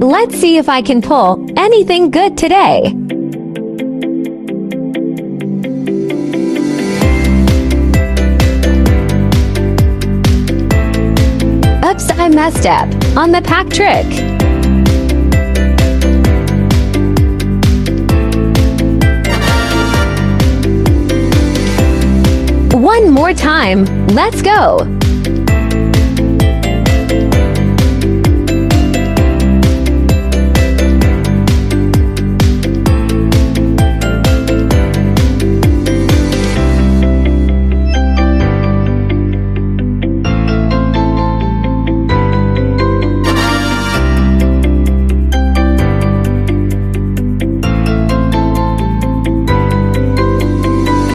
Let's see if I can pull anything good today. Oops, I messed up on the pack trick. One more time, let's go.